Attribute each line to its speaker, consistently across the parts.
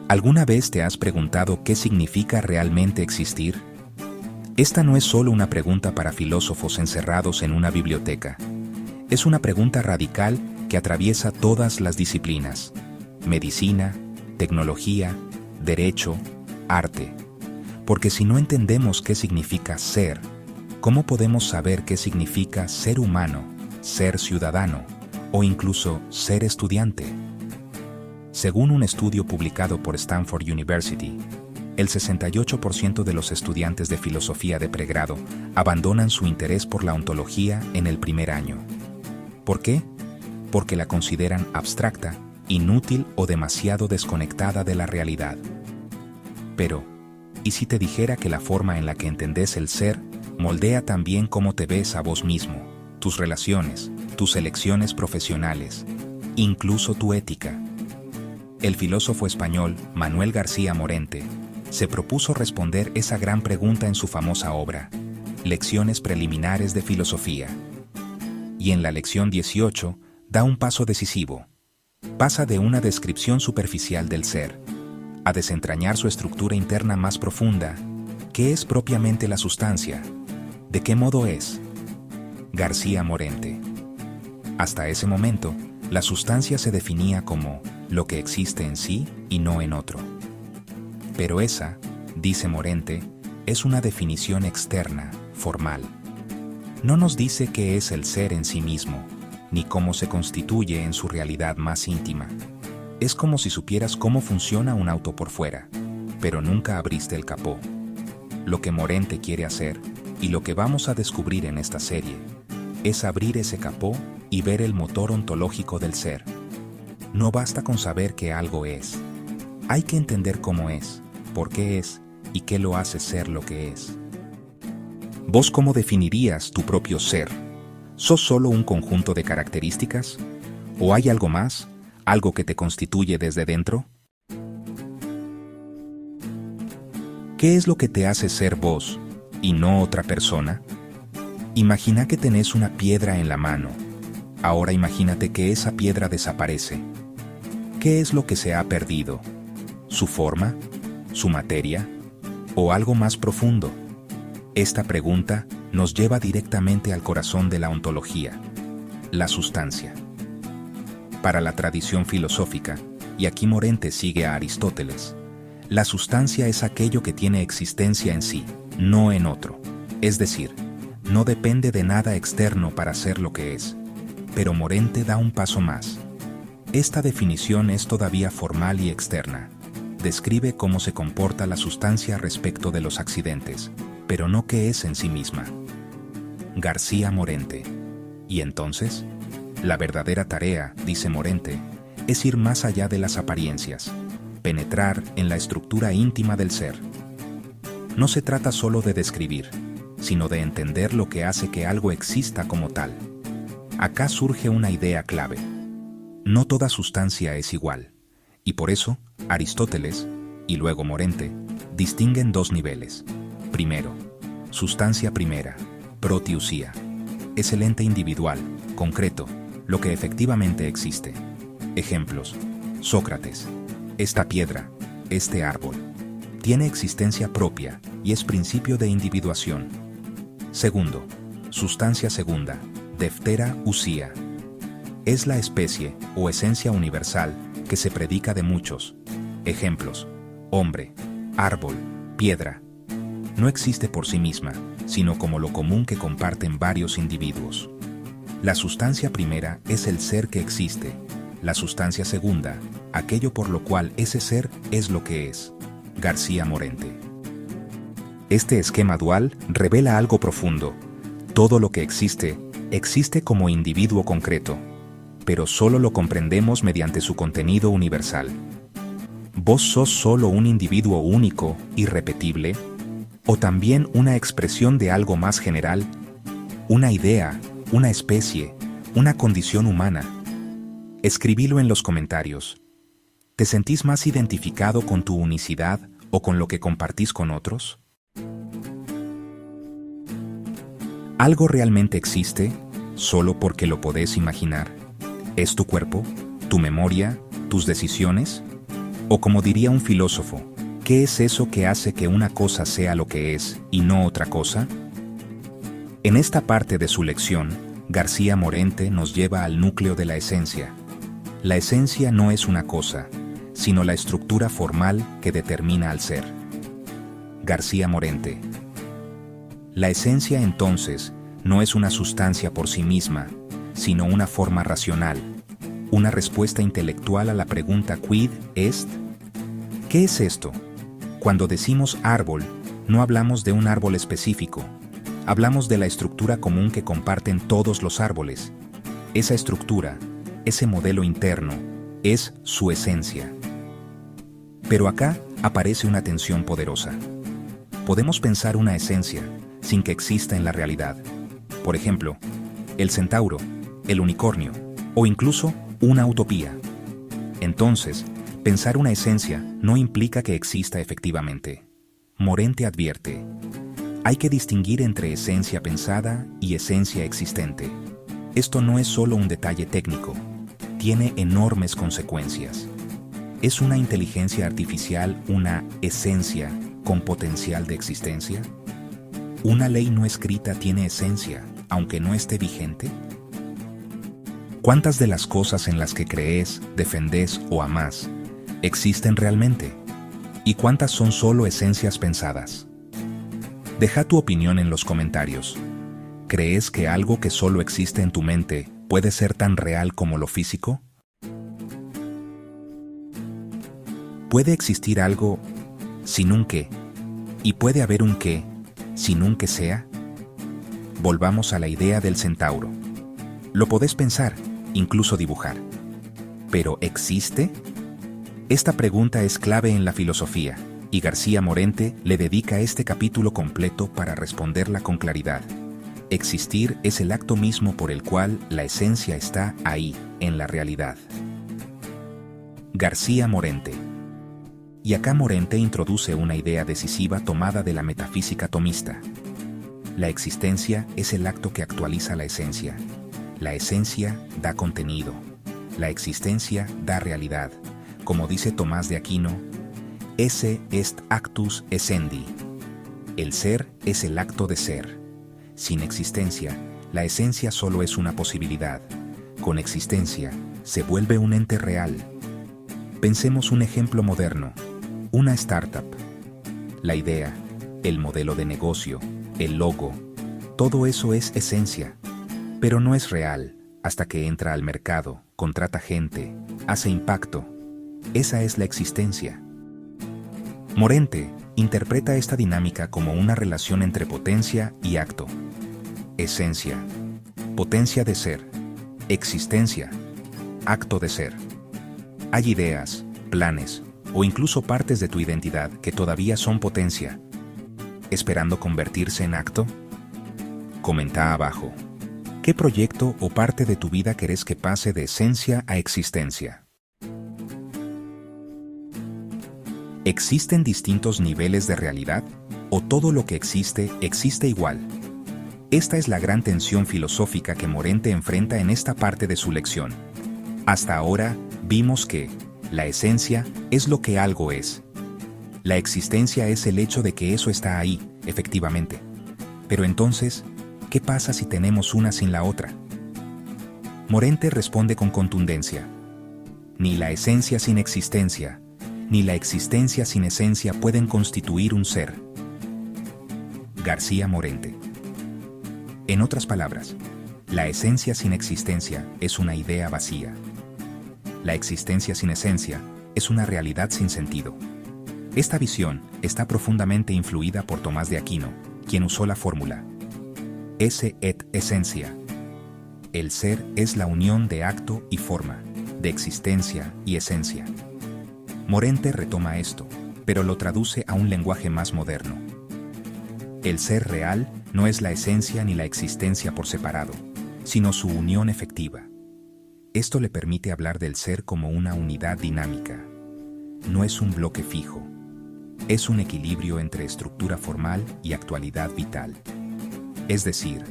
Speaker 1: ¿Alguna vez te has preguntado qué significa realmente existir? Esta no es solo una pregunta para filósofos encerrados en una biblioteca. Es una pregunta radical que atraviesa todas las disciplinas: medicina, tecnología, derecho, arte. Porque si no entendemos qué significa ser, ¿cómo podemos saber qué significa ser humano, ser ciudadano o incluso ser estudiante? Según un estudio publicado por Stanford University, el 68% de los estudiantes de filosofía de pregrado abandonan su interés por la ontología en el primer año. ¿Por qué? Porque la consideran abstracta, inútil o demasiado desconectada de la realidad. Pero, ¿y si te dijera que la forma en la que entendés el ser moldea también cómo te ves a vos mismo, tus relaciones, tus elecciones profesionales, incluso tu ética? El filósofo español Manuel García Morente se propuso responder esa gran pregunta en su famosa obra, Lecciones Preliminares de Filosofía. Y en la lección 18 da un paso decisivo. Pasa de una descripción superficial del ser a desentrañar su estructura interna más profunda. ¿Qué es propiamente la sustancia? ¿De qué modo es? García Morente. Hasta ese momento, la sustancia se definía como lo que existe en sí y no en otro. Pero esa, dice Morente, es una definición externa, formal. No nos dice qué es el ser en sí mismo, ni cómo se constituye en su realidad más íntima. Es como si supieras cómo funciona un auto por fuera, pero nunca abriste el capó. Lo que Morente quiere hacer, y lo que vamos a descubrir en esta serie, es abrir ese capó y ver el motor ontológico del ser. No basta con saber que algo es. Hay que entender cómo es, por qué es y qué lo hace ser lo que es. ¿Vos cómo definirías tu propio ser? ¿Sos solo un conjunto de características? ¿O hay algo más? ¿Algo que te constituye desde dentro? ¿Qué es lo que te hace ser vos y no otra persona? Imagina que tenés una piedra en la mano. Ahora imagínate que esa piedra desaparece. ¿Qué es lo que se ha perdido? ¿Su forma? ¿Su materia? ¿O algo más profundo? Esta pregunta nos lleva directamente al corazón de la ontología, la sustancia. Para la tradición filosófica, y aquí Morente sigue a Aristóteles, la sustancia es aquello que tiene existencia en sí, no en otro. Es decir, no depende de nada externo para ser lo que es. Pero Morente da un paso más. Esta definición es todavía formal y externa. Describe cómo se comporta la sustancia respecto de los accidentes, pero no qué es en sí misma. García Morente. ¿Y entonces? La verdadera tarea, dice Morente, es ir más allá de las apariencias, penetrar en la estructura íntima del ser. No se trata solo de describir, sino de entender lo que hace que algo exista como tal. Acá surge una idea clave. No toda sustancia es igual, y por eso Aristóteles, y luego Morente, distinguen dos niveles. Primero, sustancia primera, protiusía. Es el ente individual, concreto, lo que efectivamente existe. Ejemplos: Sócrates, esta piedra, este árbol. Tiene existencia propia y es principio de individuación. Segundo, sustancia segunda, Deftera usía. Es la especie o esencia universal que se predica de muchos. Ejemplos: hombre, árbol, piedra. No existe por sí misma, sino como lo común que comparten varios individuos. La sustancia primera es el ser que existe. La sustancia segunda, aquello por lo cual ese ser es lo que es. García Morente. Este esquema dual revela algo profundo. Todo lo que existe, existe como individuo concreto, pero solo lo comprendemos mediante su contenido universal. ¿Vos sos solo un individuo único, irrepetible? ¿O también una expresión de algo más general? ¿Una idea, una especie, una condición humana? Escribilo en los comentarios. ¿Te sentís más identificado con tu unicidad o con lo que compartís con otros? ¿Algo realmente existe solo porque lo podés imaginar? ¿Es tu cuerpo, tu memoria, tus decisiones? O como diría un filósofo, ¿qué es eso que hace que una cosa sea lo que es y no otra cosa? En esta parte de su lección, García Morente nos lleva al núcleo de la esencia. La esencia no es una cosa, sino la estructura formal que determina al ser. García Morente. La esencia, entonces, no es una sustancia por sí misma, sino una forma racional, una respuesta intelectual a la pregunta ¿quid est? ¿Qué es esto? Cuando decimos árbol, no hablamos de un árbol específico, hablamos de la estructura común que comparten todos los árboles. Esa estructura, ese modelo interno, es su esencia. Pero acá aparece una tensión poderosa. Podemos pensar una esencia sin que exista en la realidad. Por ejemplo, el centauro, el unicornio, o incluso una utopía. Entonces, pensar una esencia no implica que exista efectivamente. Morente advierte, hay que distinguir entre esencia pensada y esencia existente. Esto no es solo un detalle técnico, tiene enormes consecuencias. ¿Es una inteligencia artificial una esencia con potencial de existencia? ¿Una ley no escrita tiene esencia, aunque no esté vigente? ¿Cuántas de las cosas en las que crees, defendés o amás existen realmente? ¿Y cuántas son solo esencias pensadas? Deja tu opinión en los comentarios. ¿Crees que algo que solo existe en tu mente puede ser tan real como lo físico? ¿Puede existir algo sin un qué? ¿Y puede haber un qué sin un que sea? Volvamos a la idea del centauro. Lo podés pensar, incluso dibujar. ¿Pero existe? Esta pregunta es clave en la filosofía, y García Morente le dedica este capítulo completo para responderla con claridad. Existir es el acto mismo por el cual la esencia está ahí, en la realidad. García Morente. Y acá Morente introduce una idea decisiva tomada de la metafísica tomista. La existencia es el acto que actualiza la esencia. La esencia da contenido. La existencia da realidad. Como dice Tomás de Aquino, esse est actus essendi. El ser es el acto de ser. Sin existencia, la esencia solo es una posibilidad. Con existencia, se vuelve un ente real. Pensemos un ejemplo moderno. Una startup. La idea, el modelo de negocio, el logo, todo eso es esencia, pero no es real hasta que entra al mercado, contrata gente, hace impacto. Esa es la existencia. Morente interpreta esta dinámica como una relación entre potencia y acto. Esencia, potencia de ser, existencia, acto de ser. Hay ideas, planes, o incluso partes de tu identidad que todavía son potencia, esperando convertirse en acto. Comenta abajo. ¿Qué proyecto o parte de tu vida querés que pase de esencia a existencia? ¿Existen distintos niveles de realidad? ¿O todo lo que existe igual? Esta es la gran tensión filosófica que Morente enfrenta en esta parte de su lección. Hasta ahora, vimos que la esencia es lo que algo es. La existencia es el hecho de que eso está ahí, efectivamente. Pero entonces, ¿qué pasa si tenemos una sin la otra? Morente responde con contundencia. Ni la esencia sin existencia, ni la existencia sin esencia pueden constituir un ser. García Morente. En otras palabras, la esencia sin existencia es una idea vacía. La existencia sin esencia es una realidad sin sentido. Esta visión está profundamente influida por Tomás de Aquino, quien usó la fórmula esse et essentia. El ser es la unión de acto y forma, de existencia y esencia. Morente retoma esto, pero lo traduce a un lenguaje más moderno. El ser real no es la esencia ni la existencia por separado, sino su unión efectiva. Esto le permite hablar del ser como una unidad dinámica. No es un bloque fijo. Es un equilibrio entre estructura formal y actualidad vital. Es decir,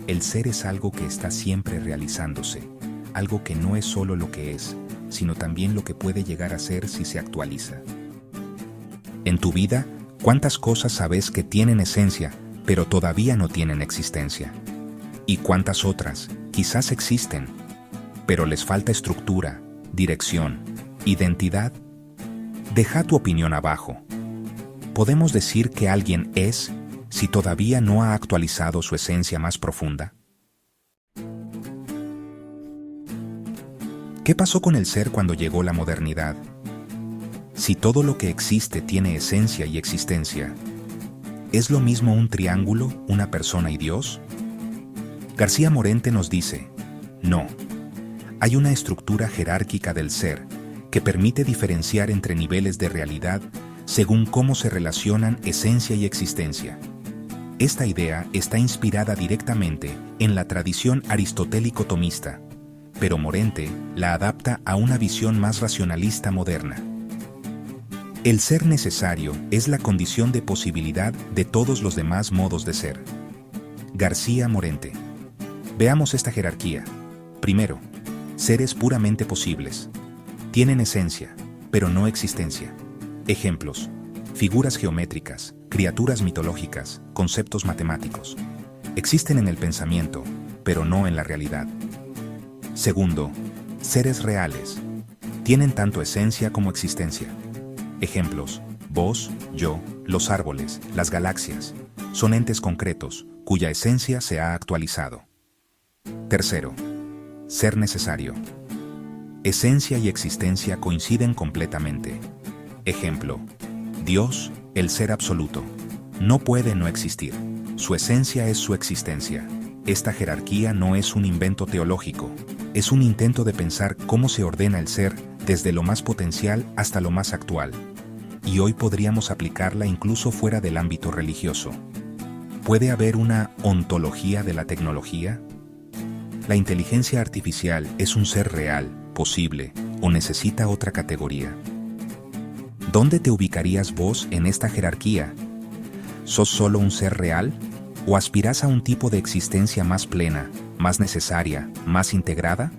Speaker 1: el ser es algo que está siempre realizándose, algo que no es solo lo que es, sino también lo que puede llegar a ser si se actualiza. En tu vida, ¿cuántas cosas sabes que tienen esencia, pero todavía no tienen existencia? ¿Y cuántas otras, quizás existen, pero les falta estructura, dirección, identidad? Deja tu opinión abajo. ¿Podemos decir que alguien es si todavía no ha actualizado su esencia más profunda? ¿Qué pasó con el ser cuando llegó la modernidad? Si todo lo que existe tiene esencia y existencia, ¿es lo mismo un triángulo, una persona y Dios? García Morente nos dice, no. Hay una estructura jerárquica del ser que permite diferenciar entre niveles de realidad según cómo se relacionan esencia y existencia. Esta idea está inspirada directamente en la tradición aristotélico-tomista, pero Morente la adapta a una visión más racionalista moderna. El ser necesario es la condición de posibilidad de todos los demás modos de ser. García Morente. Veamos esta jerarquía. Primero, seres puramente posibles. Tienen esencia, pero no existencia. Ejemplos: figuras geométricas, criaturas mitológicas, conceptos matemáticos. Existen en el pensamiento, pero no en la realidad. Segundo, seres reales. Tienen tanto esencia como existencia. Ejemplos: vos, yo, los árboles, las galaxias. Son entes concretos, cuya esencia se ha actualizado. Tercero, ser necesario. Esencia y existencia coinciden completamente. Ejemplo: Dios, el ser absoluto. No puede no existir. Su esencia es su existencia. Esta jerarquía no es un invento teológico, es un intento de pensar cómo se ordena el ser desde lo más potencial hasta lo más actual. Y hoy podríamos aplicarla incluso fuera del ámbito religioso. ¿Puede haber una ontología de la tecnología? ¿La inteligencia artificial es un ser real, posible, o necesita otra categoría? ¿Dónde te ubicarías vos en esta jerarquía? ¿Sos solo un ser real? ¿O aspirás a un tipo de existencia más plena, más necesaria, más integrada?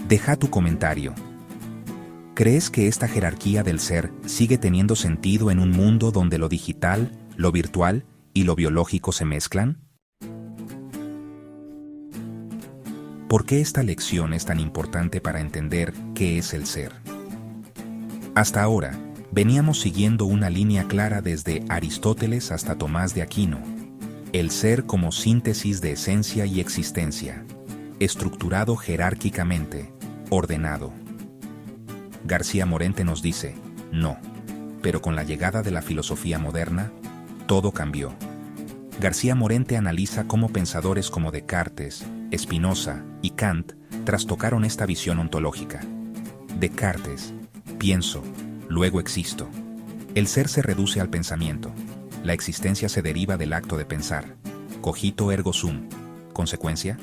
Speaker 1: Deja tu comentario. ¿Crees que esta jerarquía del ser sigue teniendo sentido en un mundo donde lo digital, lo virtual y lo biológico se mezclan? ¿Por qué esta lección es tan importante para entender qué es el ser? Hasta ahora, veníamos siguiendo una línea clara desde Aristóteles hasta Tomás de Aquino. El ser como síntesis de esencia y existencia, estructurado jerárquicamente, ordenado. García Morente nos dice, no, pero con la llegada de la filosofía moderna, todo cambió. García Morente analiza cómo pensadores como Descartes, Spinoza y Kant trastocaron esta visión ontológica. Descartes: pienso, luego existo. El ser se reduce al pensamiento. La existencia se deriva del acto de pensar. Cogito ergo sum. Consecuencia: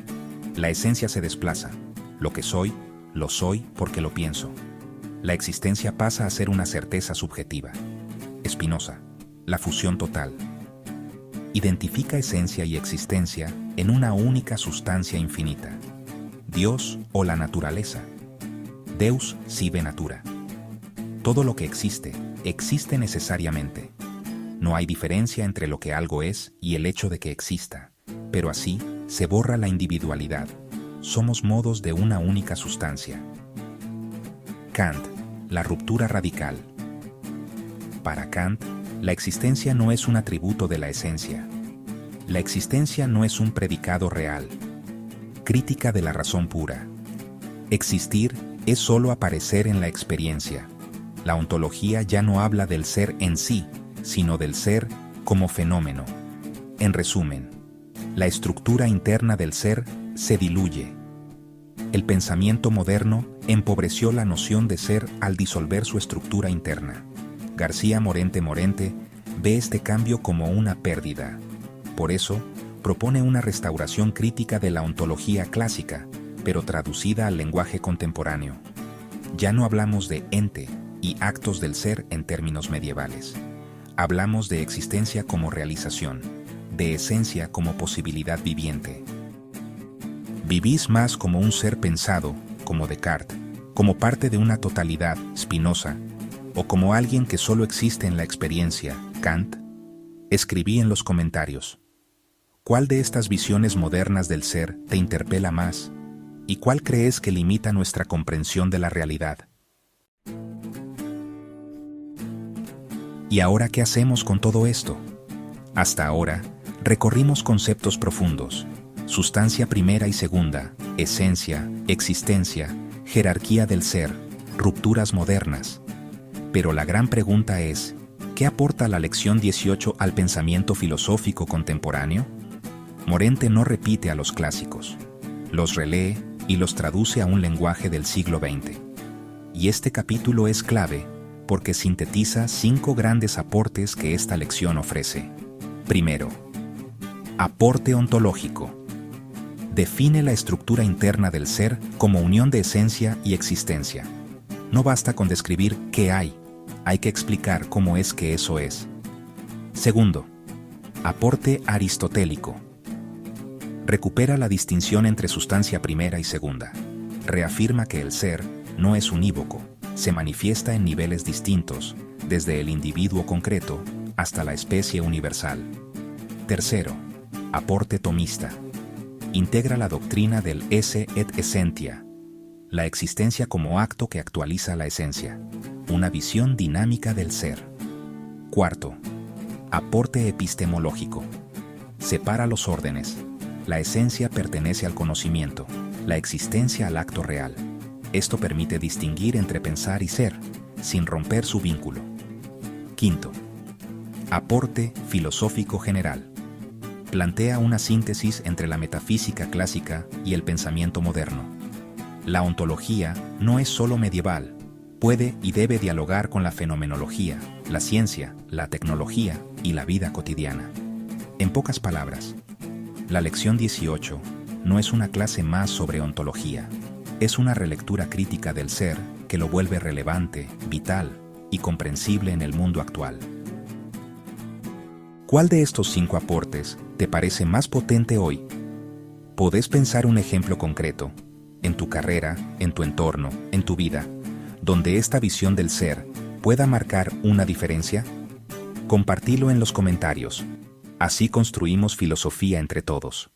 Speaker 1: la esencia se desplaza. Lo que soy, lo soy porque lo pienso. La existencia pasa a ser una certeza subjetiva. Spinoza: la fusión total. Identifica esencia y existencia en una única sustancia infinita. Dios o la naturaleza. Deus sive natura. Todo lo que existe, existe necesariamente. No hay diferencia entre lo que algo es y el hecho de que exista, pero así se borra la individualidad. Somos modos de una única sustancia. Kant: la ruptura radical. Para Kant, la existencia no es un atributo de la esencia. La existencia no es un predicado real. Crítica de la razón pura. Existir es solo aparecer en la experiencia. La ontología ya no habla del ser en sí, sino del ser como fenómeno. En resumen, la estructura interna del ser se diluye. El pensamiento moderno empobreció la noción de ser al disolver su estructura interna. García Morente ve este cambio como una pérdida. Por eso, propone una restauración crítica de la ontología clásica, pero traducida al lenguaje contemporáneo. Ya no hablamos de ente y actos del ser en términos medievales. Hablamos de existencia como realización, de esencia como posibilidad viviente. Vivís más como un ser pensado, como Descartes, como parte de una totalidad, Spinoza, o como alguien que solo existe en la experiencia, Kant? Escribí en los comentarios. ¿Cuál de estas visiones modernas del ser te interpela más? ¿Y cuál crees que limita nuestra comprensión de la realidad? ¿Y ahora qué hacemos con todo esto? Hasta ahora, recorrimos conceptos profundos: sustancia primera y segunda, esencia, existencia, jerarquía del ser, rupturas modernas. Pero la gran pregunta es, ¿qué aporta la lección 18 al pensamiento filosófico contemporáneo? Morente no repite a los clásicos, los relee y los traduce a un lenguaje del siglo XX. Y este capítulo es clave porque sintetiza 5 grandes aportes que esta lección ofrece. Primero, aporte ontológico. Define la estructura interna del ser como unión de esencia y existencia. No basta con describir qué hay que explicar cómo es que eso es. Segundo, aporte aristotélico. Recupera la distinción entre sustancia primera y segunda. Reafirma que el ser no es unívoco, se manifiesta en niveles distintos, desde el individuo concreto hasta la especie universal. Tercero, aporte tomista. Integra la doctrina del esse et essentia, la existencia como acto que actualiza la esencia, una visión dinámica del ser. Cuarto, aporte epistemológico. Separa los órdenes. La esencia pertenece al conocimiento, la existencia al acto real. Esto permite distinguir entre pensar y ser, sin romper su vínculo. Quinto, aporte filosófico general. Plantea una síntesis entre la metafísica clásica y el pensamiento moderno. La ontología no es solo medieval, puede y debe dialogar con la fenomenología, la ciencia, la tecnología y la vida cotidiana. En pocas palabras, la lección 18 no es una clase más sobre ontología, es una relectura crítica del ser que lo vuelve relevante, vital y comprensible en el mundo actual. ¿Cuál de estos 5 aportes te parece más potente hoy? ¿Podés pensar un ejemplo concreto, en tu carrera, en tu entorno, en tu vida, donde esta visión del ser pueda marcar una diferencia? Compartilo en los comentarios. Así construimos filosofía entre todos.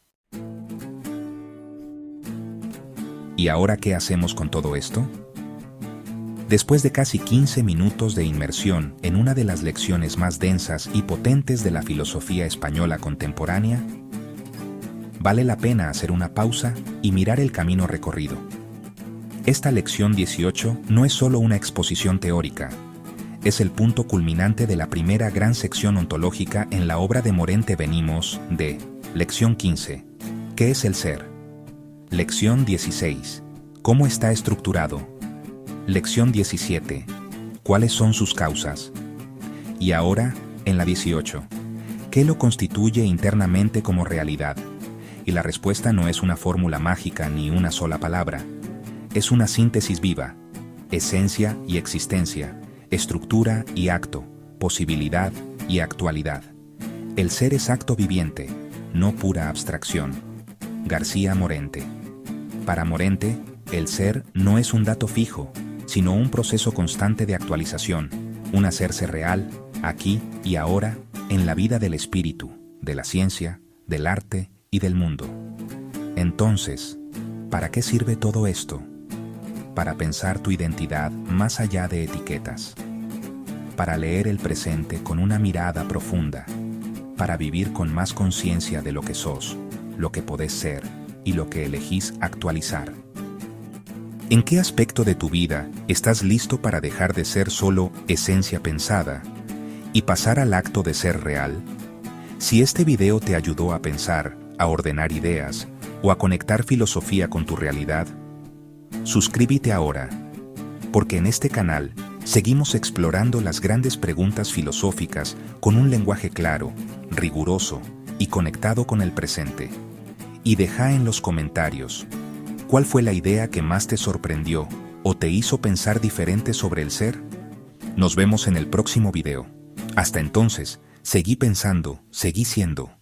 Speaker 1: ¿Y ahora qué hacemos con todo esto? Después de casi 15 minutos de inmersión en una de las lecciones más densas y potentes de la filosofía española contemporánea, vale la pena hacer una pausa y mirar el camino recorrido. Esta lección 18 no es solo una exposición teórica, es el punto culminante de la primera gran sección ontológica en la obra de Morente. Venimos de Lección 15. ¿Qué es el ser? Lección 16. ¿Cómo está estructurado? Lección 17. ¿Cuáles son sus causas? Y ahora, en la 18. ¿Qué lo constituye internamente como realidad? Y la respuesta no es una fórmula mágica ni una sola palabra. Es una síntesis viva. Esencia y existencia. Estructura y acto, posibilidad y actualidad. El ser es acto viviente, no pura abstracción. García Morente. Para Morente, el ser no es un dato fijo, sino un proceso constante de actualización, un hacerse real, aquí y ahora, en la vida del espíritu, de la ciencia, del arte y del mundo. Entonces, ¿para qué sirve todo esto? Para pensar tu identidad más allá de etiquetas, para leer el presente con una mirada profunda, para vivir con más conciencia de lo que sos, lo que podés ser y lo que elegís actualizar. ¿En qué aspecto de tu vida estás listo para dejar de ser solo esencia pensada y pasar al acto de ser real? Si este video te ayudó a pensar, a ordenar ideas o a conectar filosofía con tu realidad, suscríbete ahora, porque en este canal seguimos explorando las grandes preguntas filosóficas con un lenguaje claro, riguroso y conectado con el presente. Y deja en los comentarios, ¿cuál fue la idea que más te sorprendió o te hizo pensar diferente sobre el ser? Nos vemos en el próximo video. Hasta entonces, seguí pensando, seguí siendo.